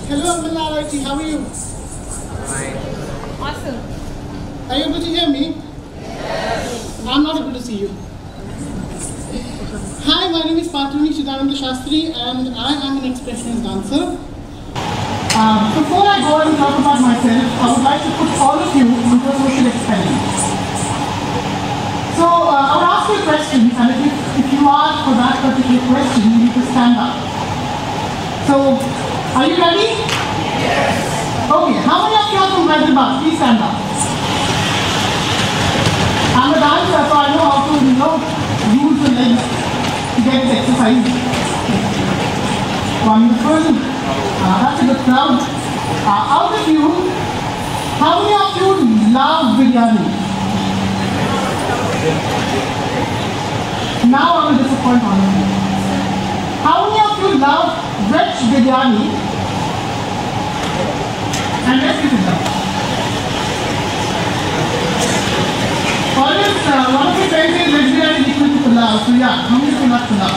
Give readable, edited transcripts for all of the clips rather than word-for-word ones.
Hello, MLRIT, how are you? Fine. Awesome. Are you able to hear me? Yes. I'm not able to see you. Hi, my name is Patruni Chidananda Sastry and I am an expressionist dancer. Before I go and talk about myself, I would like to put all of you into a social experiment. So, I will ask you a question, and if you are for that particular question, you need to stand up. So, are you ready? Yes. Okay, how many of you are from Hyderabad? Please stand up. I'm a dancer, so I know how to, use the legs to get this exercise. Wonderful. That's a good crowd. Out of you, how many of you love biryani? Now I will disappoint all of you. How many of you love veg biryani? And let's get it done. Always, one of the friends says veg biryani is equal to pulao. So yeah, how many of you love pulao?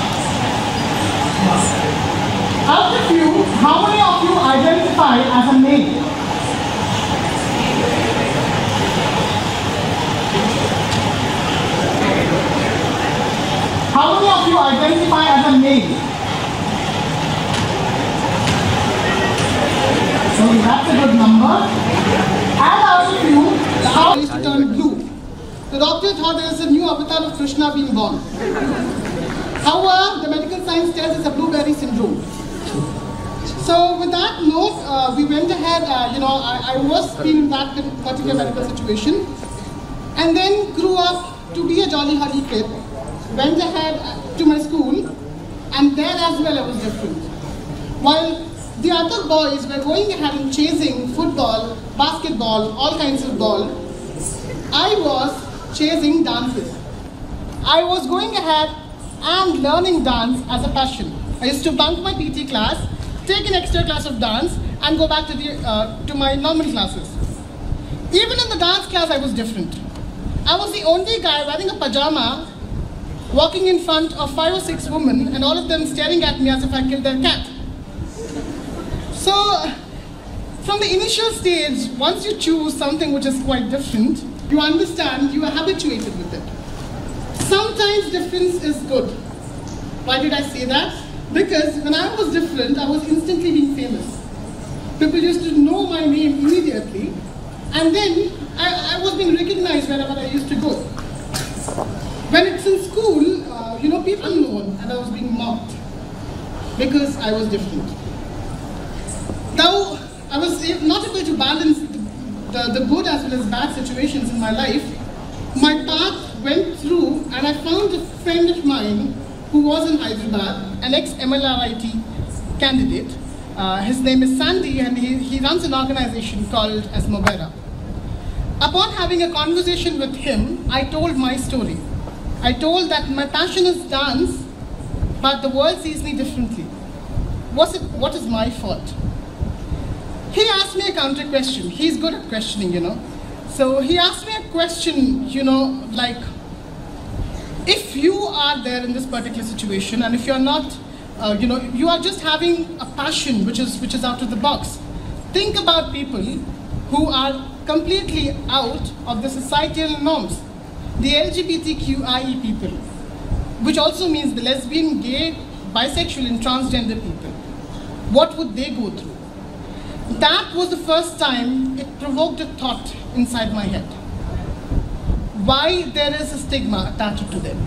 Out of you, how many of you identify as a male? How many of you identify as a male? Okay, that's a good number. And out of you, how is to turn blue? The doctor thought there is a new avatar of Krishna being born. However, the medical science tells it's a blueberry syndrome. So with that note, we went ahead, I was in that particular medical situation and then grew up to be a jolly hardy kid. Went ahead to my school and there as well I was different. While the other boys were going ahead and chasing football, basketball, all kinds of ball, I was chasing dances. I was going ahead and learning dance as a passion. I used to bunk my PT class, take an extra class of dance and go back to my normal classes. Even in the dance class I was different. I was the only guy wearing a pajama walking in front of 5 or 6 women and all of them staring at me as if I killed their cat. So from the initial stage, once you choose something which is quite different, you understand, you are habituated with it. Sometimes difference is good. Why did I say that? Because when I was different, I was instantly being famous. People used to know my name immediately, and then I was being recognized wherever I used to go. When it's in school, people know, and I was being mocked because I was different. Now, I was not able to balance the good as well as bad situations in my life. My path went through, and I found a friend of mine who was in Hyderabad, an ex-MLRIT candidate. His name is Sandy, and he runs an organization called as Mobera. Upon having a conversation with him, I told my story. I told that my passion is dance, but the world sees me differently. What is my fault? He asked me a counter question. He's good at questioning, So he asked me a question, like, if you are there in this particular situation, and if you're not, you are just having a passion which is out of the box. Think about people who are completely out of the societal norms. The LGBTQIE people, which also means the lesbian, gay, bisexual and transgender people. What would they go through? That was the first time it provoked a thought inside my head. Why there is a stigma attached to them?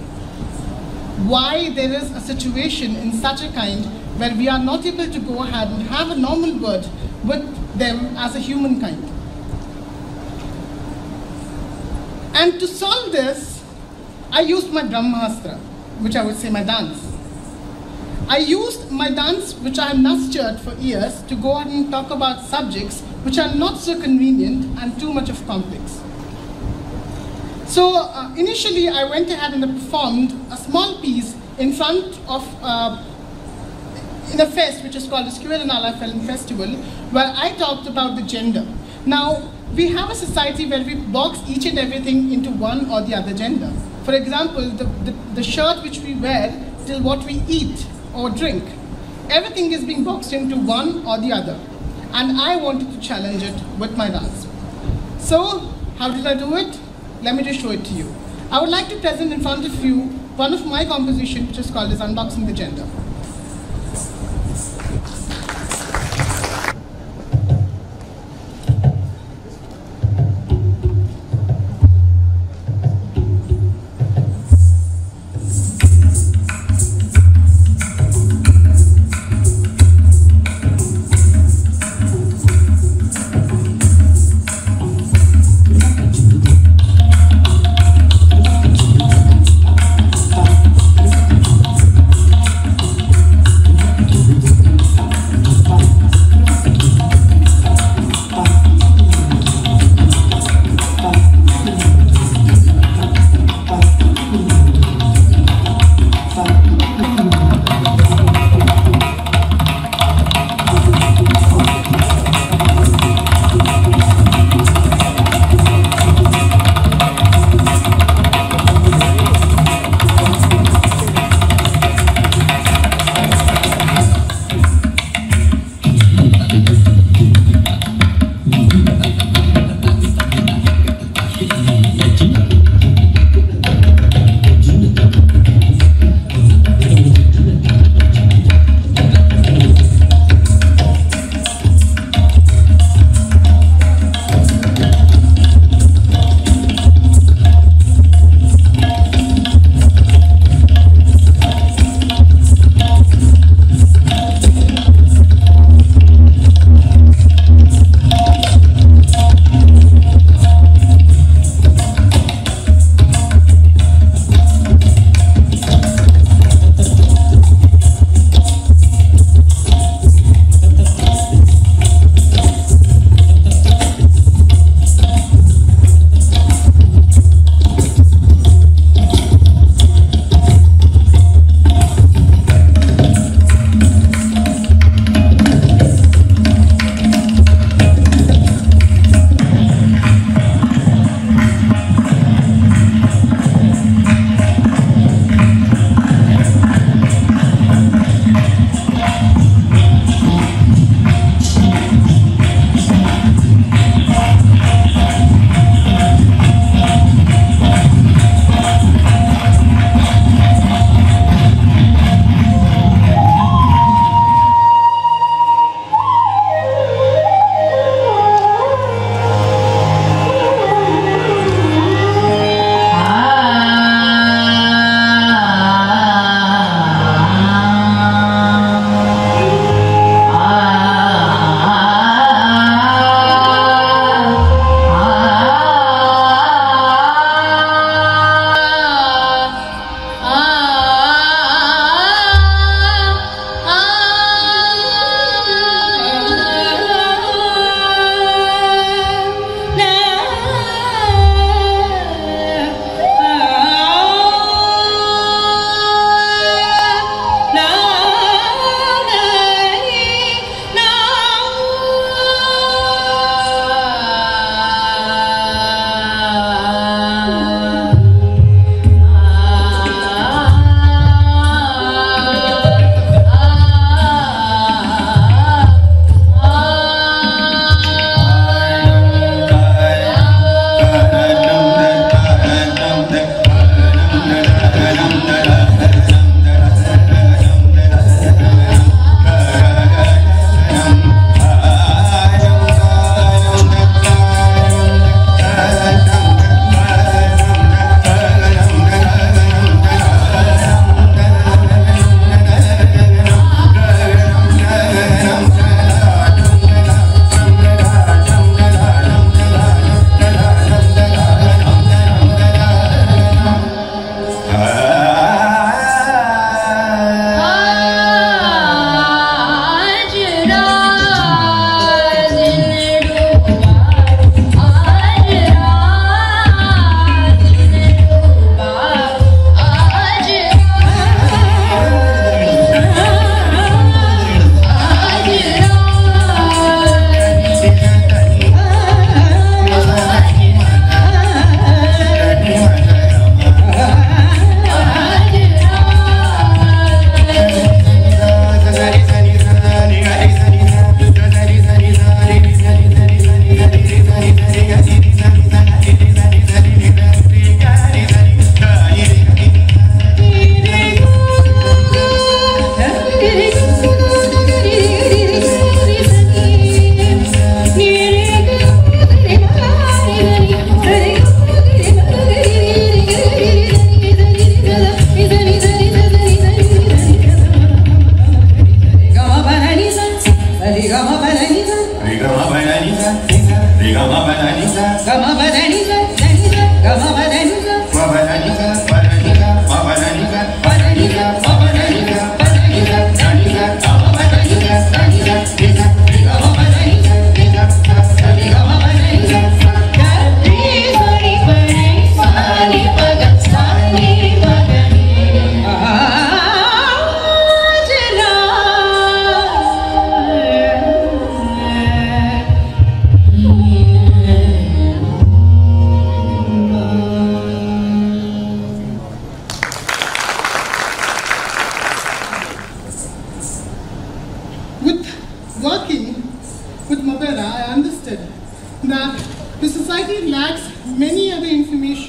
Why there is a situation in such a kind where we are not able to go ahead and have a normal word with them as a humankind? And to solve this, I used my Brahmastra, which I would say my dance. I used my dance, which I have mastered for years, to go ahead and talk about subjects which are not so convenient and too much of complex. So initially I went ahead and performed a small piece in front of, in a fest which is called the Square Film Festival, where I talked about the gender. Now, we have a society where we box each and everything into one or the other gender. For example, the shirt which we wear till what we eat or drink, everything is being boxed into one or the other. and I wanted to challenge it with my dance. So, how did I do it? Let me just show it to you. I would like to present in front of you one of my compositions, which is called as Unboxing the Gender.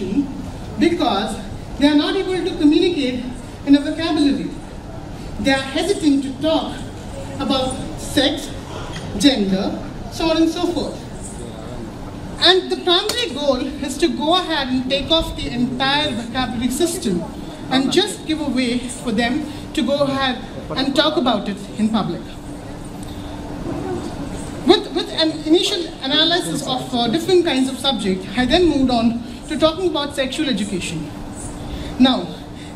education because they are not able to communicate in a vocabulary. They are hesitant to talk about sex, gender, so on and so forth. And the primary goal is to go ahead and take off the entire vocabulary system and just give a way for them to go ahead and talk about it in public. With an initial analysis of different kinds of subjects, I then moved on to talking about sexual education. Now,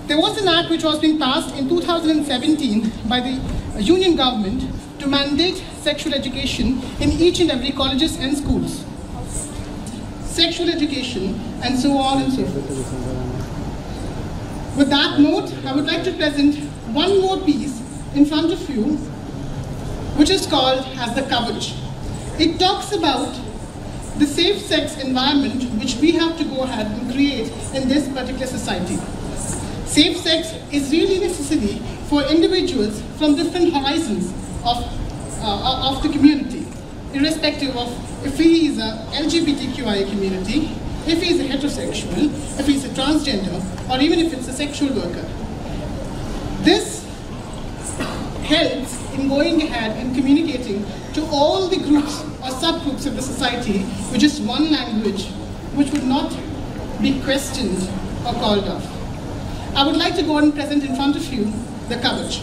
there was an act which was being passed in 2017 by the Union government to mandate sexual education in each and every colleges and schools. Sexual education and so on and so forth. With that note, I would like to present one more piece in front of you, which is called as the coverage. It talks about the safe sex environment which we have to go ahead and create in this particular society. Safe sex is really necessary for individuals from different horizons of the community, irrespective of if he is a LGBTQI community, if he is a heterosexual, if he is a transgender, or even if it's a sexual worker. This helps in going ahead and communicating to all the groups or subgroups of the society with just one language which would not be questioned or called off. I would like to go and present in front of you the coverage.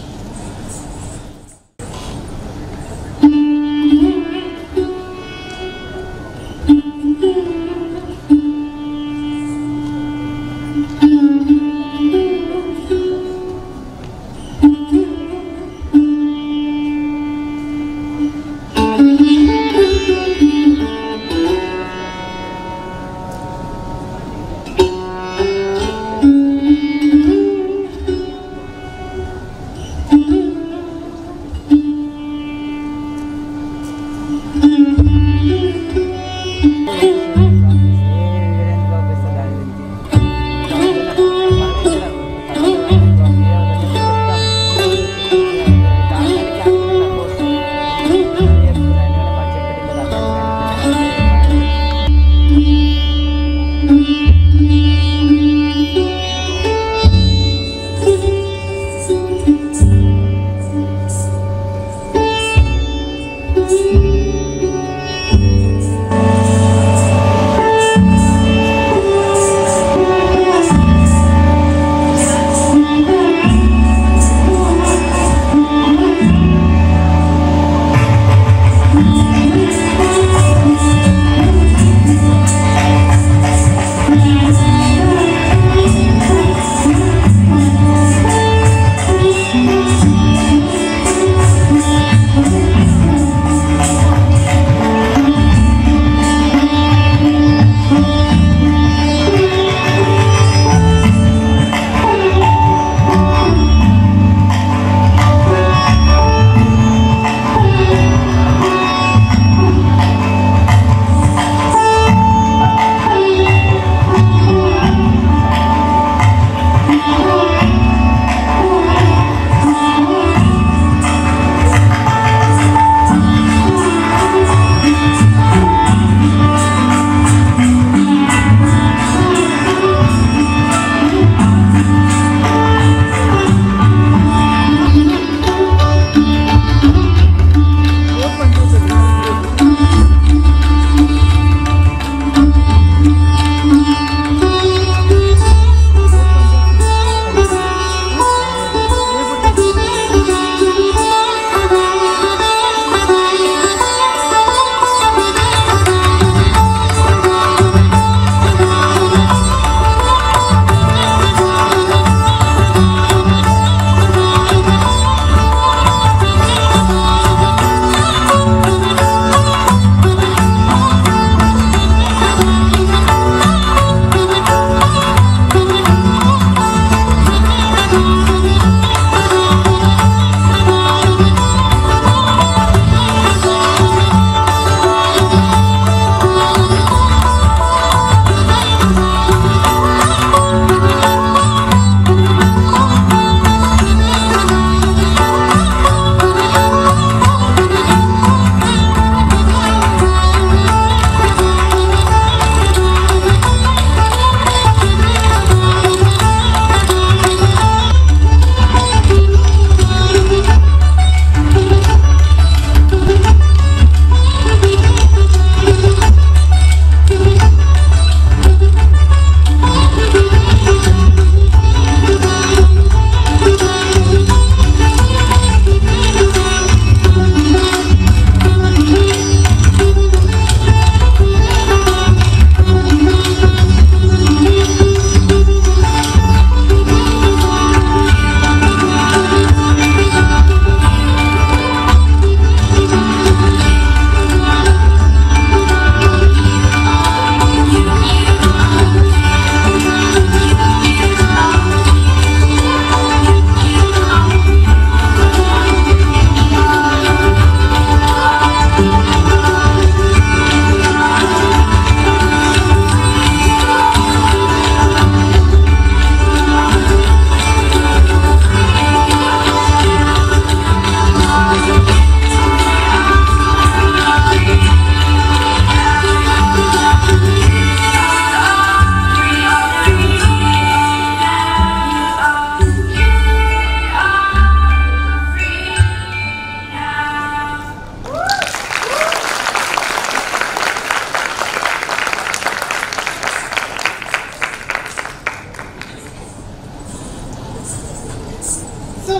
So,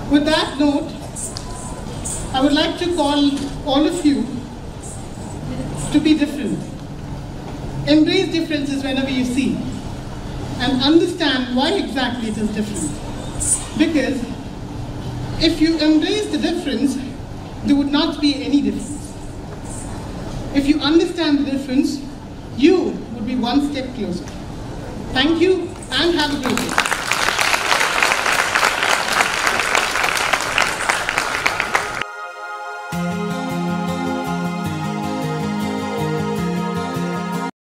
with that note, I would like to call all of you to be different. Embrace differences whenever you see, and understand why exactly it is different. Because if you embrace the difference, there would not be any difference. If you understand the difference, you would be one step closer. Thank you and have a great day.